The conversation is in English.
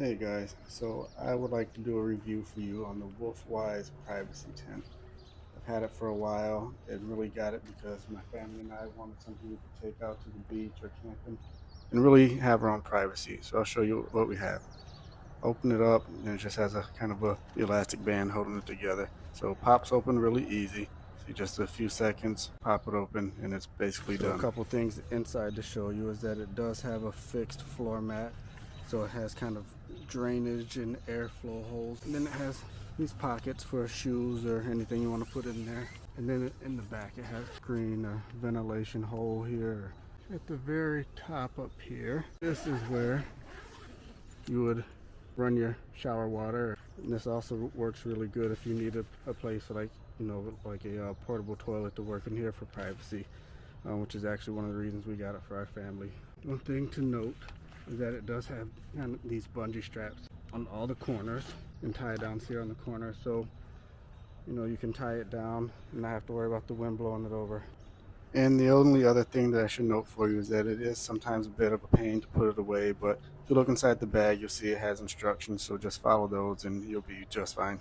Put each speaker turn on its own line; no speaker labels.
Hey guys, so I would like to do a review for you on the Wolfwise Privacy Tent. I've had it for a while and really got it because my family and I wanted something we could take out to the beach or camping and really have our own privacy. So I'll show you what we have. Open it up and it just has a kind of a elastic band holding it together. So it pops open really easy. See, just a few seconds, pop it open and it's basically done. A couple things inside to show you is that it does have a fixed floor mat. So it has kind of drainage and airflow holes. And then it has these pockets for shoes or anything you want to put in there. And then in the back it has a screen, a ventilation hole here. At the very top up here, this is where you would run your shower water. And this also works really good if you need a place like, like a portable toilet to work in here for privacy, which is actually one of the reasons we got it for our family. One thing to note is that it does have kind of these bungee straps on all the corners and tie it down here on the corner, so you can tie it down and not have to worry about the wind blowing it over. And the only other thing that I should note for you is that it is sometimes a bit of a pain to put it away, but if you look inside the bag you'll see it has instructions, so just follow those and you'll be just fine.